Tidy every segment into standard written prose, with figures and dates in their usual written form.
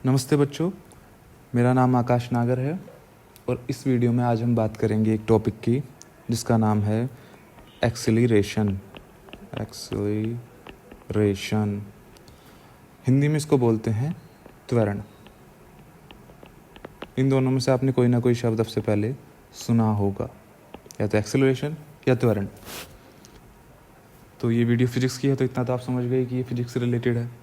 नमस्ते बच्चों, मेरा नाम आकाश नागर है और इस वीडियो में आज हम बात करेंगे एक टॉपिक की जिसका नाम है एक्सीलरेशन। एक्सीलरेशन हिंदी में इसको बोलते हैं त्वरण। इन दोनों में से आपने कोई ना कोई शब्द सबसे पहले सुना होगा, या तो एक्सीलरेशन या त्वरण। तो ये वीडियो फिजिक्स की है तो इतना तो आप समझ गए कि ये फिजिक्स से रिलेटेड है।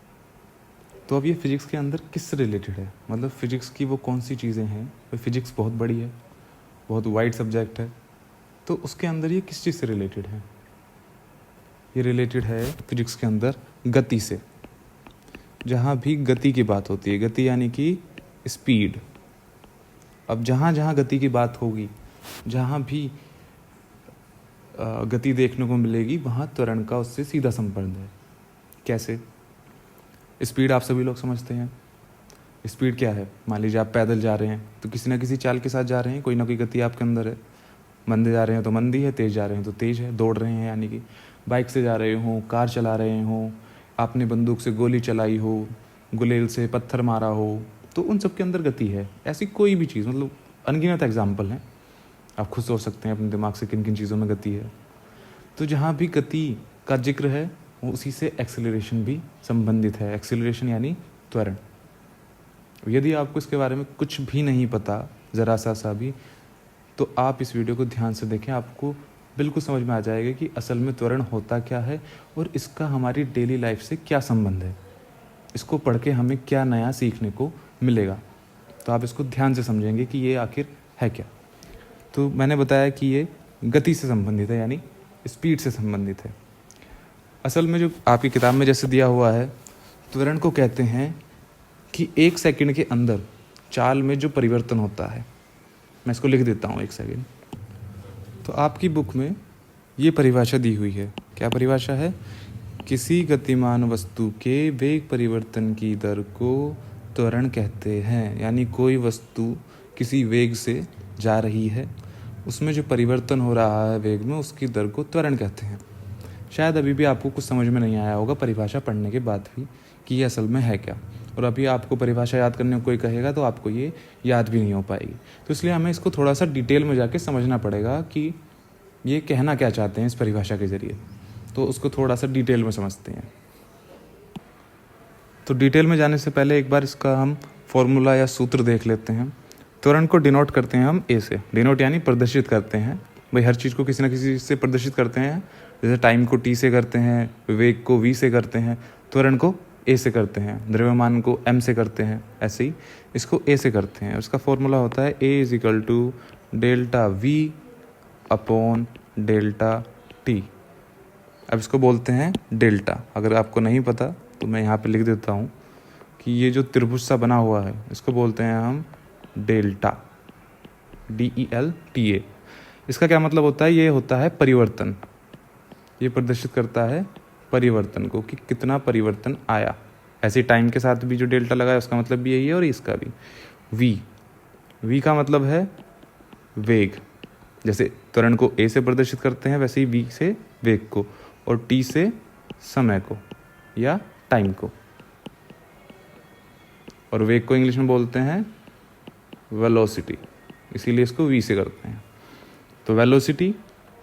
तो अब ये फिजिक्स के अंदर किससे रिलेटेड है, मतलब फिजिक्स की वो कौन सी चीज़ें हैं। भाई फिजिक्स बहुत बड़ी है, बहुत वाइड सब्जेक्ट है, तो उसके अंदर ये किस चीज़ से रिलेटेड है। ये रिलेटेड है फिजिक्स के अंदर गति से। जहाँ भी गति की बात होती है, गति यानी कि स्पीड, अब जहाँ जहाँ गति की बात होगी, जहाँ भी गति देखने को मिलेगी, वहाँ त्वरण का उससे सीधा संबंध है। कैसे? स्पीड आप सभी लोग समझते हैं। स्पीड क्या है? मान लीजिए आप पैदल जा रहे हैं तो किसी ना किसी चाल के साथ जा रहे हैं, कोई ना कोई गति आपके अंदर है। मंदे जा रहे हैं तो मंदी है, तेज़ जा रहे हैं तो तेज़ है, दौड़ रहे हैं यानी कि बाइक से जा रहे हो, कार चला रहे हो, आपने बंदूक से गोली चलाई हो, गुलेल से पत्थर मारा हो, तो उन सब के अंदर गति है। ऐसी कोई भी चीज़, मतलब अनगिनत एग्जाम्पल हैं, आप खुद सोच सकते हैं अपने दिमाग से किन किन चीज़ों में गति है। तो जहाँ भी गति का जिक्र है उसी से एक्सेलरेशन भी संबंधित है। एक्सेलरेशन यानी त्वरण। यदि आपको इसके बारे में कुछ भी नहीं पता, ज़रा सा भी, तो आप इस वीडियो को ध्यान से देखें, आपको बिल्कुल समझ में आ जाएगा कि असल में त्वरण होता क्या है और इसका हमारी डेली लाइफ से क्या संबंध है। इसको पढ़ के हमें क्या नया सीखने को मिलेगा, तो आप इसको ध्यान से समझेंगे कि ये आखिर है क्या। तो मैंने बताया कि ये गति से संबंधित है, यानी स्पीड से संबंधित है। असल में जो आपकी किताब में जैसे दिया हुआ है, त्वरण को कहते हैं कि 1 सेकंड के अंदर चाल में जो परिवर्तन होता है। मैं इसको लिख देता हूँ 1 सेकंड। तो आपकी बुक में ये परिभाषा दी हुई है। क्या परिभाषा है? किसी गतिमान वस्तु के वेग परिवर्तन की दर को त्वरण कहते हैं। यानी कोई वस्तु किसी वेग से जा रही है, उसमें जो परिवर्तन हो रहा है वेग में, उसकी दर को त्वरण कहते हैं। शायद अभी भी आपको कुछ समझ में नहीं आया होगा परिभाषा पढ़ने के बाद भी कि ये असल में है क्या, और अभी आपको परिभाषा याद करने को कोई कहेगा तो आपको ये याद भी नहीं हो पाएगी। तो इसलिए हमें इसको थोड़ा सा डिटेल में जाके समझना पड़ेगा कि ये कहना क्या चाहते हैं इस परिभाषा के ज़रिए। तो उसको थोड़ा सा डिटेल में समझते हैं। तो डिटेल में जाने से पहले एक बार इसका हम फॉर्मूला या सूत्र देख लेते हैं। त्वरण को डिनोट करते हैं हम ए से। डिनोट यानी प्रदर्शित करते हैं। भाई हर चीज़ को किसी न किसी से प्रदर्शित करते हैं। जैसे टाइम को टी से करते हैं, वेग को वी से करते हैं, त्वरण को ए से करते हैं, द्रव्यमान को एम से करते हैं, ऐसे ही इसको ए से करते हैं। उसका फॉर्मूला होता है a is equal to delta v upon delta t. अब इसको बोलते हैं डेल्टा। अगर आपको नहीं पता तो मैं यहाँ पे लिख देता हूँ कि ये जो त्रिभुज सा बना हुआ है इसको बोलते हैं हम डेल्टा, DELTA। इसका क्या मतलब होता है? ये होता है परिवर्तन। ये प्रदर्शित करता है परिवर्तन को, कि कितना परिवर्तन आया। ऐसे टाइम के साथ भी जो डेल्टा लगा है उसका मतलब भी यही है, और इसका भी वी का मतलब है वेग। जैसे त्वरण को ए से प्रदर्शित करते हैं, वैसे ही वी से वेग को, और टी से समय को या टाइम को, और वेग को इंग्लिश में बोलते हैं वेलोसिटी, इसीलिए इसको वी से करते हैं। तो velocity,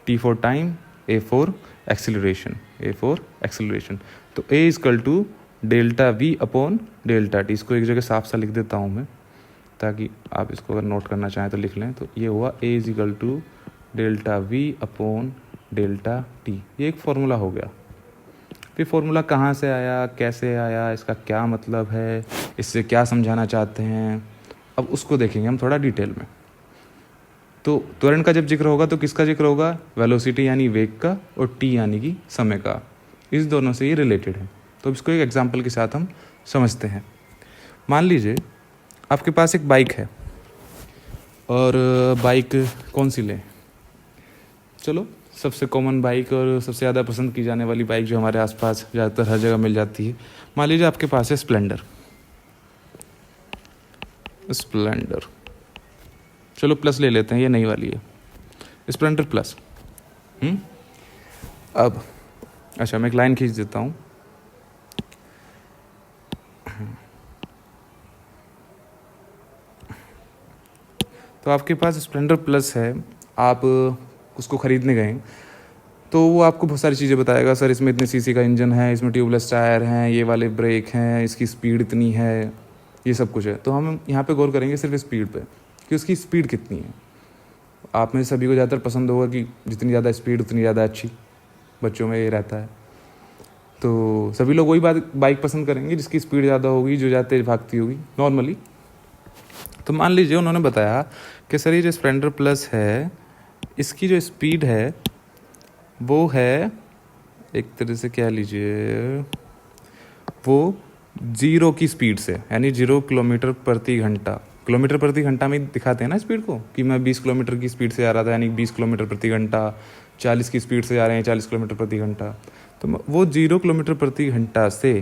t for time, a for acceleration, तो a is equal to delta v upon delta t. इसको एक जगह साफ सा लिख देता हूँ मैं, ताकि आप इसको अगर नोट करना चाहें तो लिख लें। तो ये हुआ a is equal to delta v upon delta t. ये एक फॉर्मूला हो गया। फिर फॉर्मूला कहाँ से आया, कैसे आया, इसका क्या मतलब है, इससे क्या समझाना चाहते हैं, अब उसको देखेंगे हम थोड़ा डिटेल में। तो त्वरण का जब जिक्र होगा तो किसका जिक्र होगा? वेलोसिटी यानी वेग का, और टी यानी कि समय का। इस दोनों से ये रिलेटेड है। तो इसको एक एग्जांपल के साथ हम समझते हैं। मान लीजिए आपके पास एक बाइक है, और बाइक कौन सी लें? चलो सबसे कॉमन बाइक और सबसे ज़्यादा पसंद की जाने वाली बाइक जो हमारे आसपास ज़्यादातर हर जगह मिल जाती है, मान लीजिए आपके पास है स्प्लेंडर। चलो प्लस ले लेते हैं, ये नई वाली है, स्प्लेंडर प्लस। अब अच्छा, मैं एक लाइन खींच देता हूँ। तो आपके पास स्प्लेंडर प्लस है, आप उसको ख़रीदने गए तो वो आपको बहुत सारी चीज़ें बताएगा, सर इसमें इतने सीसी का इंजन है, इसमें ट्यूबलेस टायर हैं, ये वाले ब्रेक हैं, इसकी स्पीड इतनी है, ये सब कुछ है। तो हम यहाँ पे गौर करेंगे सिर्फ स्पीड पे कि उसकी स्पीड कितनी है। आप में सभी को ज़्यादातर पसंद होगा कि जितनी ज़्यादा स्पीड उतनी ज़्यादा अच्छी, बच्चों में ये रहता है। तो सभी लोग वही बाइक पसंद करेंगे जिसकी स्पीड ज़्यादा होगी, जो ज़्यादा तेज भागती होगी नॉर्मली। तो मान लीजिए उन्होंने बताया कि सर ये जो स्प्लेंडर प्लस है इसकी जो स्पीड है वो है, एक तरह से कह लीजिए वो 0 की स्पीड से, यानी 0 किलोमीटर प्रति घंटा। किलोमीटर प्रति घंटा में दिखाते हैं ना स्पीड को, कि मैं 20 किलोमीटर की स्पीड से आ रहा था, यानी 20 किलोमीटर प्रति घंटा। 40 की स्पीड से आ रहे हैं, 40 किलोमीटर प्रति घंटा। तो वो 0 किलोमीटर प्रति घंटा से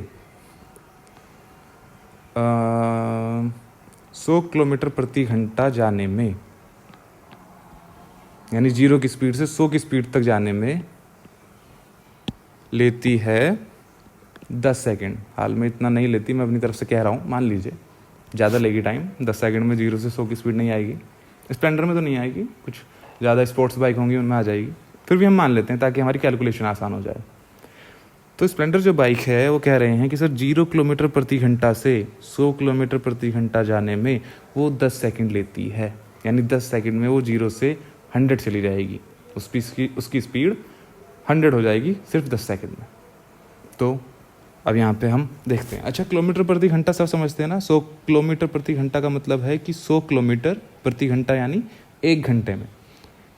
100 किलोमीटर प्रति घंटा जाने में, यानी 0 की स्पीड से 100 की स्पीड तक जाने में लेती है 10 सेकंड। हाल में इतना नहीं लेती, मैं अपनी तरफ से कह रहा हूँ, मान लीजिए ज़्यादा लेगी टाइम। 10 सेकंड में 0 से 100 की स्पीड नहीं आएगी, स्प्लेंडर में तो नहीं आएगी, कुछ ज़्यादा स्पोर्ट्स बाइक होंगी उनमें आ जाएगी, फिर भी हम मान लेते हैं ताकि हमारी कैलकुलेशन आसान हो जाए। तो स्प्लेंडर जो बाइक है वो कह रहे हैं कि सर 0 किलोमीटर प्रति घंटा से 100 किलोमीटर प्रति घंटा जाने में वो 10 सेकंड लेती है, यानी 10 सेकंड में वो 0 से 100 चली जाएगी। उसकी स्पीड 100 हो जाएगी सिर्फ 10 सेकंड में। तो अब यहाँ पे हम देखते हैं। अच्छा, किलोमीटर प्रति घंटा सब समझते हैं ना। 100 किलोमीटर प्रति घंटा का मतलब है कि 100 किलोमीटर प्रति घंटा, यानी 1 घंटे में।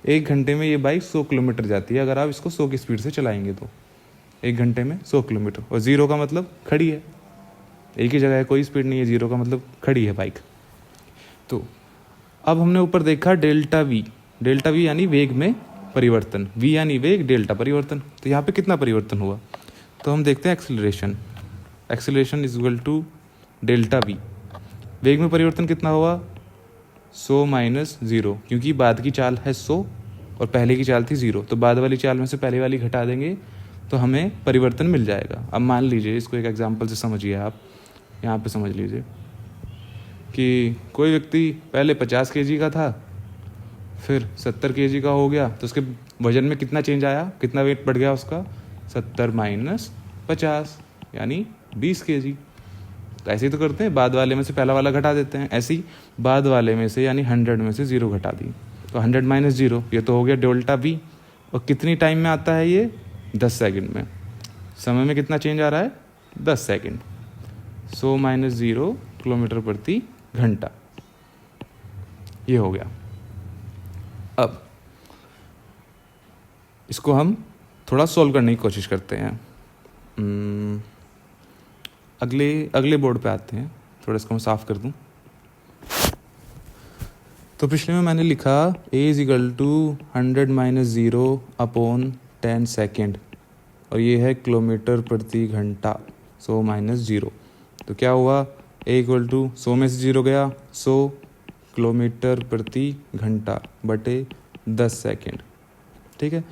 1 घंटे में ये बाइक 100 किलोमीटर जाती है अगर आप इसको 100 की स्पीड से चलाएंगे तो 1 घंटे में 100 किलोमीटर। और 0 का मतलब खड़ी है, एक ही जगह है, कोई स्पीड नहीं है। 0 का मतलब खड़ी है बाइक। तो अब हमने ऊपर देखा डेल्टा वी। डेल्टा वी यानी वेग में परिवर्तन, वी यानी वेग, डेल्टा परिवर्तन। तो यहाँ पे कितना परिवर्तन हुआ, तो हम देखते हैं acceleration. Acceleration is equal to delta V. वेग में परिवर्तन कितना हुआ, 100 माइनस 0, क्योंकि बाद की चाल है 100 और पहले की चाल थी 0, तो बाद वाली चाल में से पहले वाली घटा देंगे तो हमें परिवर्तन मिल जाएगा। अब मान लीजिए, इसको एक एग्जांपल से समझिए आप, यहाँ पे समझ लीजिए कि कोई व्यक्ति पहले 50 kg का था, फिर 70 kg का हो गया, तो उसके वजन में कितना चेंज आया, कितना वेट बढ़ गया उसका, 70 माइनस 50 यानी 20 kg। तो ऐसे ही तो करते हैं, बाद वाले में से पहला वाला घटा देते हैं। ऐसे ही बाद वाले में से यानी 100 में से 0 घटा दी, तो 100 माइनस 0, ये तो हो गया डेल्टा वी। और कितनी टाइम में आता है ये, 10 सेकंड में। समय में कितना चेंज आ रहा है, 10 सेकंड। 100 माइनस 0 किलोमीटर प्रति घंटा, ये हो गया। अब इसको हम थोड़ा सॉल्व करने की कोशिश करते हैं। अगले बोर्ड पे आते हैं, थोड़ा इसको मैं साफ कर दूं। तो पिछले में मैंने लिखा a is equal to 100 minus 0 upon 10 second, और ये है किलोमीटर प्रति घंटा। 100 माइनस 0, तो क्या हुआ, a इक्वल टू 100 में से 0 गया, 100 किलोमीटर प्रति घंटा बटे 10 सेकेंड। ठीक है,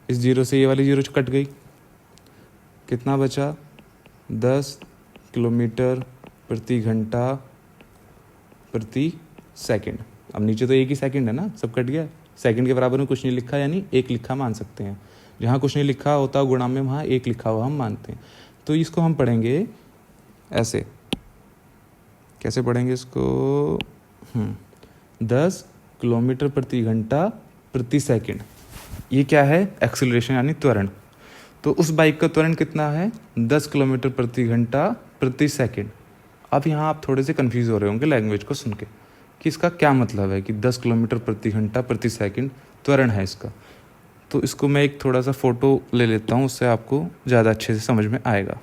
इस 0 से ये वाली 0 कट गई, कितना बचा, 10 किलोमीटर प्रति घंटा प्रति सेकंड। अब नीचे तो एक ही सेकंड है ना, सब कट गया। सेकंड के बराबर में कुछ नहीं लिखा, यानी 1 लिखा मान सकते हैं। जहाँ कुछ नहीं लिखा होता गुणा में, वहाँ 1 लिखा हुआ हम मानते हैं। तो इसको हम पढ़ेंगे ऐसे, कैसे पढ़ेंगे इसको, 10 किलोमीटर प्रति घंटा प्रति सेकंड। ये क्या है, एक्सीलरेशन यानी त्वरण। तो उस बाइक का त्वरण कितना है, 10 किलोमीटर प्रति घंटा प्रति सेकंड। अब यहाँ आप थोड़े से कंफ्यूज हो रहे होंगे लैंग्वेज को सुन के कि इसका क्या मतलब है कि 10 किलोमीटर प्रति घंटा प्रति सेकंड त्वरण है इसका। तो इसको मैं एक थोड़ा सा फोटो ले लेता हूँ, उससे आपको ज़्यादा अच्छे से समझ में आएगा।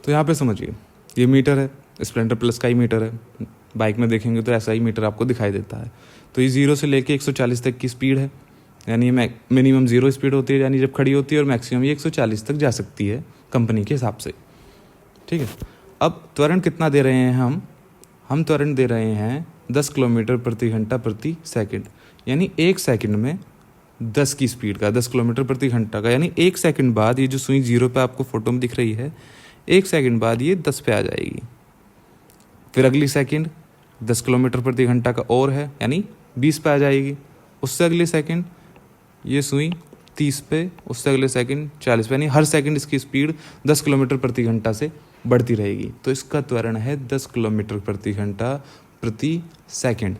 तो यहाँ पे समझिए, ये मीटर है, स्प्लेंडर प्लस का ही मीटर है। बाइक में देखेंगे तो ऐसा ही मीटर आपको दिखाई देता है। तो ये 0 से लेके 140 तक की स्पीड है, यानी मिनिमम 0 स्पीड होती है यानी जब खड़ी होती है, और मैक्सिमम ये 140 तक जा सकती है कंपनी के हिसाब से। ठीक है, अब त्वरण कितना दे रहे हैं हम त्वरण दे रहे हैं 10 किलोमीटर प्रति घंटा प्रति सेकंड, यानी 1 सेकंड में 10 की स्पीड का, 10 किलोमीटर प्रति घंटा का, यानी 1 सेकंड बाद ये जो सुई 0 पे आपको फोटो में दिख रही है, 1 सेकंड बाद ये 10 पे आ जाएगी। फिर अगली सेकंड 10 किलोमीटर प्रति घंटा का और है यानी 20 पे आ जाएगी। उससे अगले सेकंड ये सुई 30 पे, उससे अगले सेकंड 40 पे, यानी हर सेकंड इसकी स्पीड 10 किलोमीटर प्रति घंटा से बढ़ती रहेगी। तो इसका त्वरण है 10 किलोमीटर प्रति घंटा प्रति सेकंड,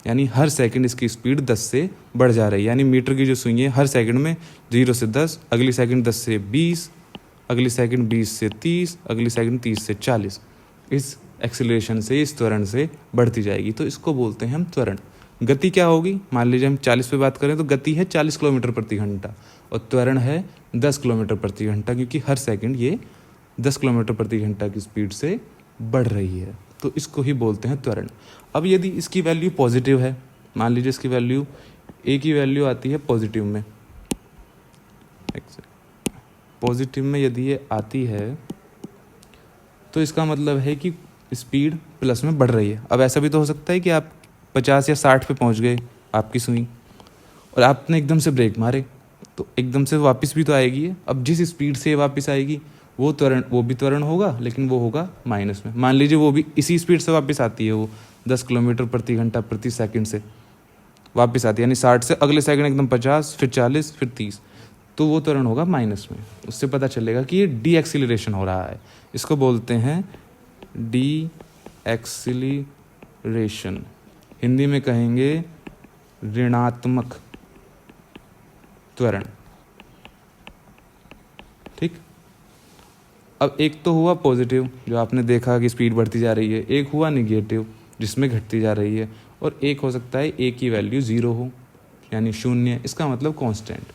यानी हर सेकंड इसकी स्पीड 10 से बढ़ जा रही है। यानी मीटर की जो सुई है हर सेकंड में 0 से 10, अगली सेकंड 10 से 20, अगली सेकंड 20 से 30, अगली सेकंड 30 से 40, इस एक्सीलरेशन से, इस त्वरण से बढ़ती जाएगी। तो इसको बोलते हैं हम त्वरण। गति क्या होगी? मान लीजिए हम 40 पे बात करें तो गति है 40 किलोमीटर प्रति घंटा और त्वरण है 10 किलोमीटर प्रति घंटा, क्योंकि हर सेकंड ये 10 किलोमीटर प्रति घंटा की स्पीड से बढ़ रही है। तो इसको ही बोलते हैं त्वरण। अब यदि इसकी वैल्यू पॉजिटिव है, मान लीजिए इसकी वैल्यू ए की वैल्यू आती है पॉजिटिव में, पॉजिटिव में यदि ये आती है तो इसका मतलब है कि स्पीड प्लस में बढ़ रही है। अब ऐसा भी तो हो सकता है कि आप 50 या 60 पे पहुंच गए आपकी सुई और आपने एकदम से ब्रेक मारे तो एकदम से वापस भी तो आएगी है। अब जिस स्पीड से वापस आएगी वो भी त्वरण होगा, लेकिन वो होगा माइनस में। मान लीजिए वो भी इसी स्पीड से वापस आती है, वो 10 किलोमीटर प्रति घंटा प्रति सेकंड से वापस आती है, यानी 60 से अगले सेकंड एकदम 50, फिर 40, फिर 30, तो वो त्वरण होगा माइनस में। उससे पता चलेगा कि ये डी एक्सीलरेशन हो रहा है। इसको बोलते हैं डी एक्सीलरेशन, हिंदी में कहेंगे ऋणात्मक त्वरण। ठीक। अब एक तो हुआ पॉजिटिव जो आपने देखा कि स्पीड बढ़ती जा रही है, एक हुआ निगेटिव जिसमें घटती जा रही है, और एक हो सकता है ए की वैल्यू 0 हो यानी 0। इसका मतलब कांस्टेंट।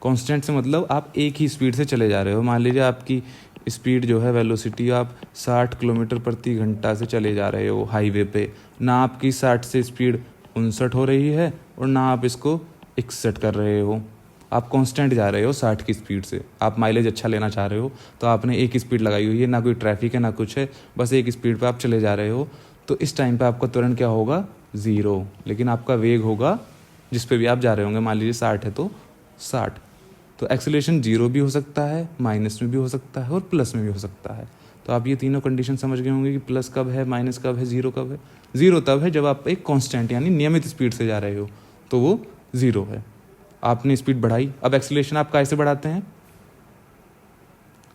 कांस्टेंट से मतलब आप एक ही स्पीड से चले जा रहे हो। मान लीजिए आपकी स्पीड जो है वेलोसिटी आप 60 किलोमीटर प्रति घंटा से चले जा रहे हो हाईवे पे, ना आपकी 60 से स्पीड 59 हो रही है और ना आप इसको 61 कर रहे हो, आप कांस्टेंट जा रहे हो 60 की स्पीड से। आप माइलेज अच्छा लेना चाह रहे हो तो आपने एक ही स्पीड लगाई हुई है, ना कोई ट्रैफिक है ना कुछ है, बस एक स्पीड पे आप चले जा रहे हो। तो इस टाइम पे आपका त्वरण क्या होगा? 0। लेकिन आपका वेग होगा जिस पे भी आप जा रहे होंगे, मान लीजिए 60 है तो 60। तो एक्सीलरेशन 0 भी हो सकता है, माइनस में भी हो सकता है और प्लस में भी हो सकता है। तो आप ये तीनों कंडीशन समझ गए होंगे कि प्लस कब है, माइनस कब है, 0 कब है। 0 तब है जब आप एक कांस्टेंट यानी नियमित स्पीड से जा रहे हो, तो वो 0 है। आपने स्पीड बढ़ाई, अब एक्सीलरेशन आप कैसे बढ़ाते हैं?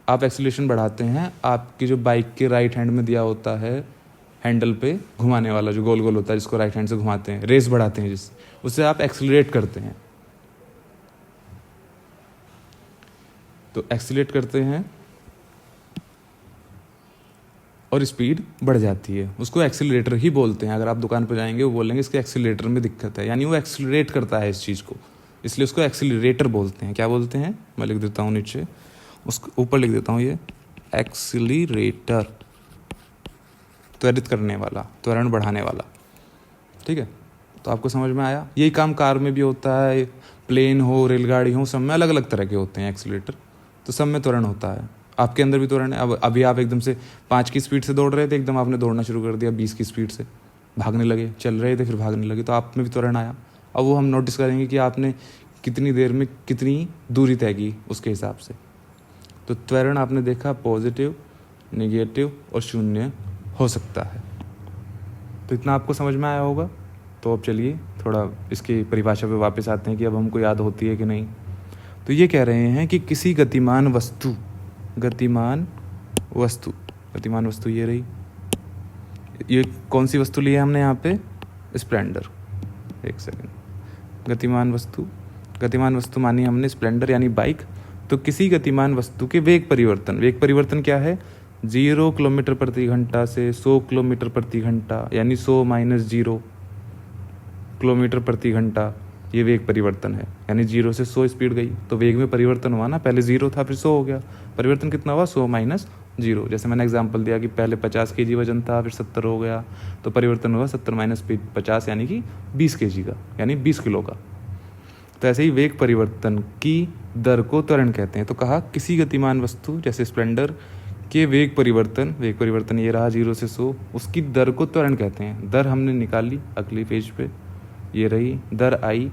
आप एक्सीलरेशन बढ़ाते हैं आपकी जो बाइक के राइट हैंड में दिया होता है हैंडल पे घुमाने वाला जो गोल गोल होता है, जिसको राइट हैंड से घुमाते हैं, रेस बढ़ाते हैं जिससे, उससे आप एक्सीलरेट करते हैं। तो एक्सीलरेट करते हैं और स्पीड बढ़ जाती है, उसको एक्सीलरेटर ही बोलते हैं। अगर आप दुकान पर जाएंगे वो बोलेंगे इसके एक्सीलरेटर में दिक्कत है, यानी वो एक्सीलरेट करता है इस चीज़ को, इसलिए उसको एक्सीलरेटर बोलते हैं। क्या बोलते हैं? मैं लिख देता हूँ नीचे, उसको ऊपर लिख देता हूँ, ये एक्सीलरेटर, त्वरित करने वाला, त्वरण बढ़ाने वाला। ठीक है, तो आपको समझ में आया। यही काम कार में भी होता है, प्लेन हो, रेलगाड़ी हो, सब में अलग अलग तरह के होते हैं एक्सीलरेटर, तो सब में त्वरण होता है। आपके अंदर भी त्वरण है। अब अभी आप एकदम से 5 की स्पीड से दौड़ रहे थे, एकदम आपने दौड़ना शुरू कर दिया 20 की स्पीड से, भागने लगे, चल रहे थे फिर भागने लगे, तो आप में भी त्वरण आया। अब वो हम नोटिस करेंगे कि आपने कितनी देर में कितनी दूरी तय की उसके हिसाब से। तो त्वरण आपने देखा पॉजिटिव, नेगेटिव और 0 हो सकता है। तो इतना आपको समझ में आया होगा। तो अब चलिए थोड़ा इसकी परिभाषा पे वापस आते हैं कि अब हमको याद होती है कि नहीं। तो ये कह रहे हैं कि किसी गतिमान वस्तु ये रही, ये कौन सी वस्तु ली है हमने यहाँ पे? स्प्लेंडर। एक सेकंड, गतिमान वस्तु मानी हमने स्प्लेंडर यानी बाइक। तो किसी गतिमान वस्तु के वेग परिवर्तन क्या है? 0 किलोमीटर प्रति घंटा से 100 किलोमीटर प्रति घंटा, यानी 100 माइनस 0 किलोमीटर प्रति घंटा, ये वेग परिवर्तन है। यानी 0 से 100 स्पीड गई तो वेग में परिवर्तन हुआ ना, पहले 0 था फिर 100 हो गया, परिवर्तन कितना हुआ? 100 माइनस 0। जैसे मैंने एग्जांपल दिया कि पहले 50 kg वजन था फिर 70 हो गया, तो परिवर्तन हुआ 70 माइनस 50 यानी कि 20 kg का, यानी 20 किलो का। तो ऐसे ही वेग परिवर्तन की दर को त्वरण कहते हैं। तो कहा किसी गतिमान वस्तु जैसे स्प्लेंडर के वेग परिवर्तन ये रहा 0 से 100, उसकी दर को त्वरण कहते हैं। दर हमने निकाली अगली पेज पे, ये रही दर आई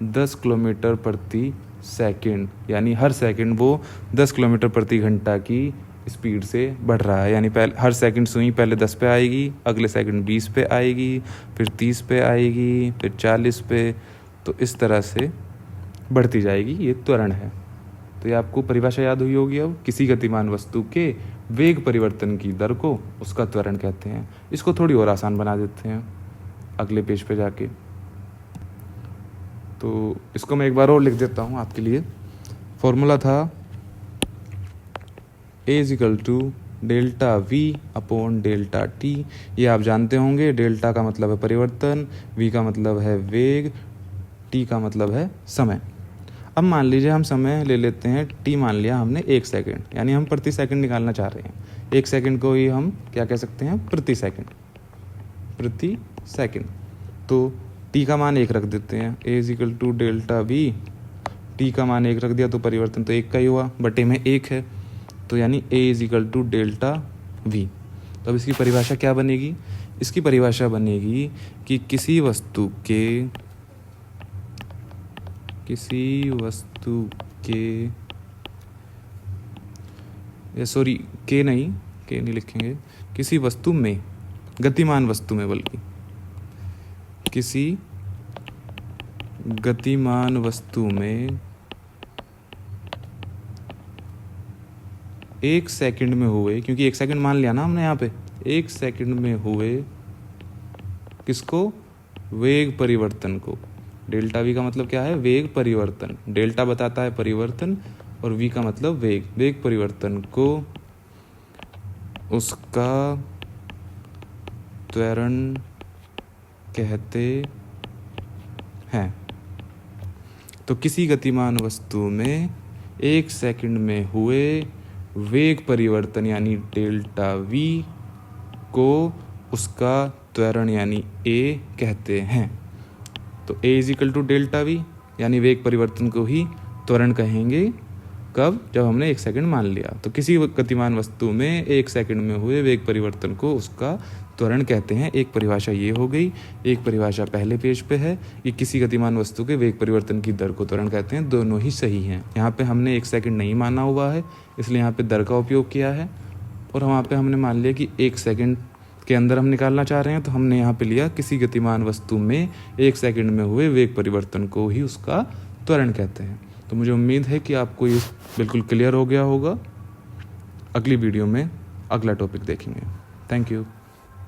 10 किलोमीटर प्रति सेकंड, यानी हर सेकंड वो 10 किलोमीटर प्रति घंटा की स्पीड से बढ़ रहा है, यानी पहले हर सेकंड सुई पहले 10 पे आएगी, अगले सेकंड 20 पे आएगी, फिर 30 पे आएगी, फिर 40 पे, तो इस तरह से बढ़ती जाएगी। ये त्वरण है। तो ये आपको परिभाषा याद हुई होगी। अब किसी गतिमान वस्तु के वेग परिवर्तन की दर को उसका त्वरण कहते हैं। इसको थोड़ी और आसान बना देते हैं अगले पेज पे जाके। तो इसको मैं एक बार और लिख देता हूँ आपके लिए। फॉर्मूला था A = delta V upon delta T। ये आप जानते होंगे। डेल्टा का मतलब है परिवर्तन, V का मतलब है वेग, T का मतलब है समय। अब मान लीजिए हम समय ले लेते हैं, T मान लिया हमने 1 सेकंड, यानी हम प्रति सेकंड निकालना चाह रहे हैं। 1 सेकंड को ही हम क्या कह सकते हैं? प्रति सेकंड। प्रति सेकंड। तो T का मान 1 रख देते हैं। A = डेल्टा V, T का मान 1 रख दिया तो परिवर्तन तो 1 का ही हुआ, बटे में 1 है, तो यानी A = डेल्टा V। तो अब इसकी परिभाषा क्या बनेगी? इसकी परिभाषा बनेगी कि किसी वस्तु के के नहीं लिखेंगे, किसी वस्तु में, गतिमान वस्तु में, बल्कि किसी गतिमान वस्तु में 1 सेकंड में हुए, क्योंकि 1 सेकंड मान लिया ना हमने यहाँ पे, 1 सेकंड में हुए किसको? वेग परिवर्तन को। डेल्टा V का मतलब क्या है? वेग परिवर्तन। डेल्टा बताता है परिवर्तन और V का मतलब वेग। वेग परिवर्तन को उसका त्वरण कहते हैं। तो किसी गतिमान वस्तु में 1 सेकंड में हुए वेग परिवर्तन यानी डेल्टा V को उसका त्वरण यानी A कहते हैं। तो A = डेल्टा V, यानी वेग परिवर्तन को ही त्वरण कहेंगे। कब? जब हमने 1 सेकंड मान लिया। तो किसी गतिमान वस्तु में 1 सेकंड में हुए वेग परिवर्तन को उसका त्वरण कहते हैं। एक परिभाषा ये हो गई। एक परिभाषा पहले पेज पे है कि किसी गतिमान वस्तु के वेग परिवर्तन की दर को त्वरण कहते हैं। दोनों ही सही हैं। यहाँ पे हमने 1 सेकंड नहीं माना हुआ है, इसलिए यहाँ पे दर का उपयोग किया है। और वहाँ पे हमने मान लिया कि 1 सेकंड के अंदर हम निकालना चाह रहे हैं, तो हमने यहाँ पे लिया किसी गतिमान वस्तु में 1 सेकंड में हुए वेग परिवर्तन को ही उसका त्वरण कहते हैं। तो मुझे उम्मीद है कि आपको ये बिल्कुल क्लियर हो गया होगा। अगली वीडियो में अगला टॉपिक देखेंगे। Thank you.